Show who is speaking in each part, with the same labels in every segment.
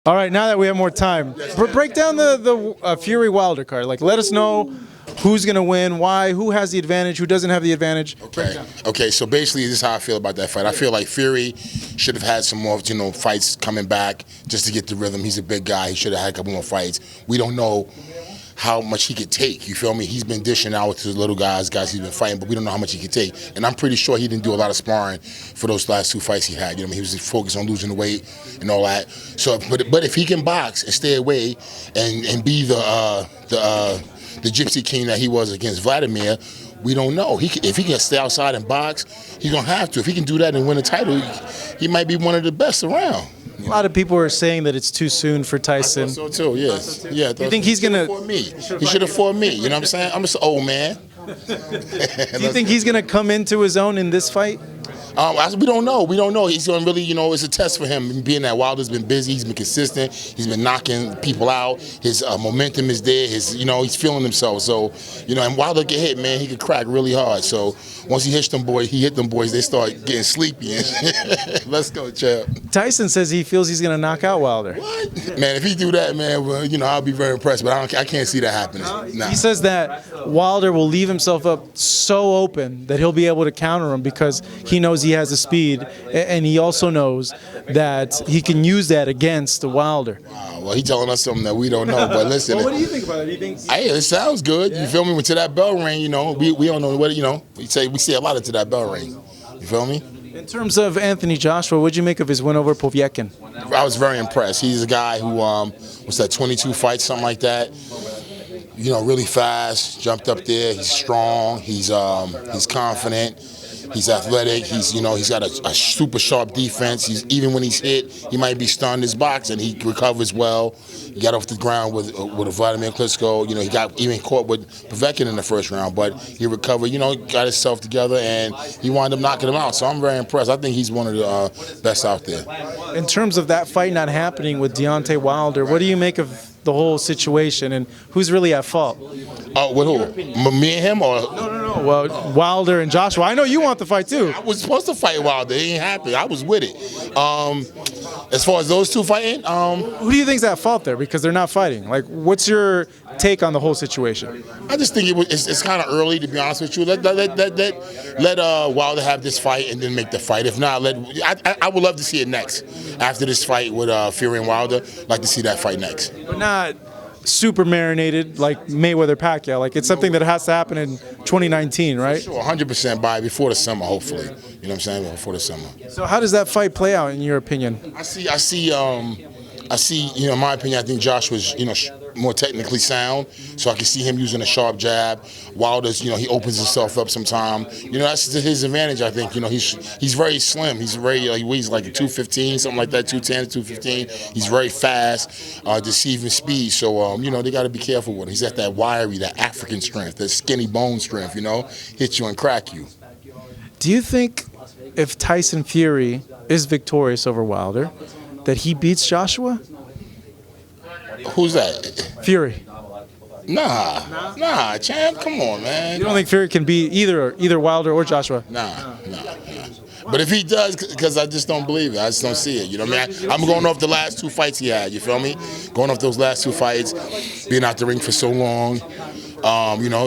Speaker 1: All right, now that we have more time, break down the Fury Wilder card. Like, let us know who's going to win, why, who has the advantage, who doesn't have the advantage.
Speaker 2: Okay, so basically this is how I feel about that fight. I feel like Fury should have had some more, fights coming back just to get the rhythm. He's a big guy. He should have had a couple more fights. We don't know how much he could take, you feel me? He's been dishing out to the little guys he's been fighting, but we don't know how much he could take. And I'm pretty sure he didn't do a lot of sparring for those last 2 fights he had. He was focused on losing the weight and all that. So, but if he can box and stay away and be the Gypsy King that he was against Vladimir, we don't know. If he can stay outside and box, he's gonna have to. If he can do that and win a title, he might be one of the best around.
Speaker 1: A lot of people are saying that it's too soon for Tyson.
Speaker 2: I thought so too, yes. Yeah,
Speaker 1: you think he's gonna?
Speaker 2: He should have fought me. You know what I'm saying? I'm just an old man.
Speaker 1: Do you think he's gonna come into his own in this fight?
Speaker 2: We don't know. We don't know. He's going to really, it's a test for him. Being that Wilder's been busy, he's been consistent, he's been knocking people out. His momentum is there. He's feeling himself. So, and Wilder get hit, man, he could crack really hard. So once he hit them boys, they start getting sleepy. Let's go, champ.
Speaker 1: Tyson says he feels he's going to knock out Wilder.
Speaker 2: What? Man, if he do that, man, well, I'll be very impressed. But I can't see that happening. Nah.
Speaker 1: He says that Wilder will leave himself up so open that he'll be able to counter him because he knows he has the speed, and he also knows that he can use that against Wilder.
Speaker 2: Wow, well, he's telling us something that we don't know. But listen,
Speaker 1: well, what do you think about it? Do you think?
Speaker 2: Hey, it sounds good. Yeah. You feel me? When to that bell ring, we don't know what we say a lot into that bell ring. You feel me?
Speaker 1: In terms of Anthony Joshua, what'd you make of his win over Poviekin?
Speaker 2: I was very impressed. He's a guy who was that 22 fights, something like that. Really fast, jumped up there. He's strong. He's confident. He's athletic. He's got a super sharp defense. Even when he's hit, he might be stunned his box, and he recovers well. He got off the ground with a Vladimir Klitschko. He got even caught with Povetkin in the first round, but he recovered. Got himself together, and he wound up knocking him out. So I'm very impressed. I think he's one of the best out there.
Speaker 1: In terms of that fight not happening with Deontay Wilder, what do you make of the whole situation, and who's really at fault?
Speaker 2: With who? Me and him, or?
Speaker 1: No. Well, Wilder and Joshua. I know you want the fight too.
Speaker 2: I was supposed to fight Wilder. It ain't happened. I was with it. As far as those two fighting,
Speaker 1: who do you think's at fault there? Because they're not fighting. Like, what's your take on the whole situation?
Speaker 2: I just think it's kind of early, to be honest with you. Let Wilder have this fight and then make the fight. If not, I would love to see it next. After this fight with Fury and Wilder, I'd like to see that fight next.
Speaker 1: But not super marinated like Mayweather-Pacquiao. Like, it's something that has to happen in 2019, right?
Speaker 2: Sure, 100% before the summer, hopefully. You know what I'm saying? Before the summer.
Speaker 1: So how does that fight play out in your opinion?
Speaker 2: I see. In my opinion, I think Joshua's, more technically sound, so I can see him using a sharp jab. Wilder's, he opens himself up sometime. That's to his advantage, I think. He's very slim. He's very, he weighs like a 215, something like that, 210, 215. He's very fast, deceiving speed. So, they got to be careful with him. He's got that wiry, that African strength, that skinny bone strength, hit you and crack you.
Speaker 1: Do you think if Tyson Fury is victorious over Wilder, that he beats Joshua?
Speaker 2: Who's that?
Speaker 1: Fury.
Speaker 2: Nah, champ. Come on, man.
Speaker 1: You don't think Fury can beat either Wilder or Joshua?
Speaker 2: Nah. But if he does, because I just don't believe it. I just don't see it. You know what I mean? I'm going off the last 2 fights he had. You feel me? Going off those last 2 fights, being out the ring for so long.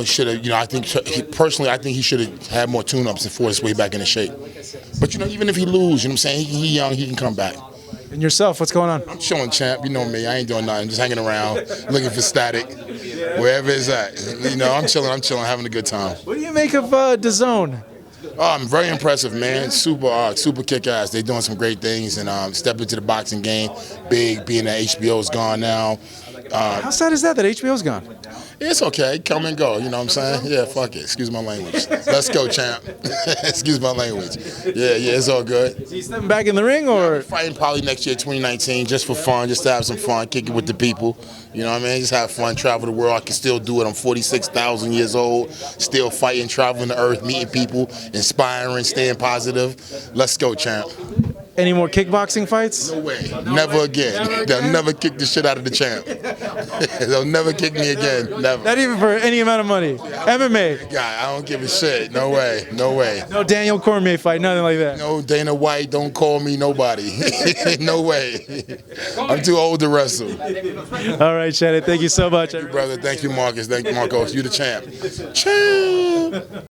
Speaker 2: Should have. I think personally, I think he should have had more tune-ups and fought his way back into shape. But even if he lose, I'm saying he young, he can come back.
Speaker 1: And yourself, what's going on?
Speaker 2: I'm chilling, champ. You know me. I ain't doing nothing. Just hanging around, looking for static, wherever it's at. I'm chilling, having a good time.
Speaker 1: What do you make of DAZN?
Speaker 2: I'm very impressive, man. Super kick-ass. They're doing some great things and stepping into the boxing game. Big, being that HBO's gone now.
Speaker 1: How sad is that HBO's gone?
Speaker 2: It's okay. Come and go. You know what I'm saying? Yeah, fuck it. Excuse my language. Let's go, champ. Excuse my language. Yeah, it's all good.
Speaker 1: Is he stepping back in the ring, or?
Speaker 2: Yeah, fighting probably next year, 2019, just for fun, just to have some fun, kick it with the people. You know what I mean? Just have fun, travel the world. I can still do it. I'm 46,000 years old, still fighting, traveling the earth, meeting people, inspiring, staying positive. Let's go, champ.
Speaker 1: Any more kickboxing fights?
Speaker 2: No way. Never again. They'll never kick the shit out of the champ. They'll never kick me again. Never.
Speaker 1: Not even for any amount of money. MMA.
Speaker 2: God, I don't give a shit. No way. No way.
Speaker 1: No Daniel Cormier fight, nothing like that.
Speaker 2: No Dana White, don't call me nobody. No way. I'm too old to wrestle.
Speaker 1: All right, Shannon, thank you so much.
Speaker 2: Brother, thank you, Marcus. Thank you, Marcos. You the champ. Champ.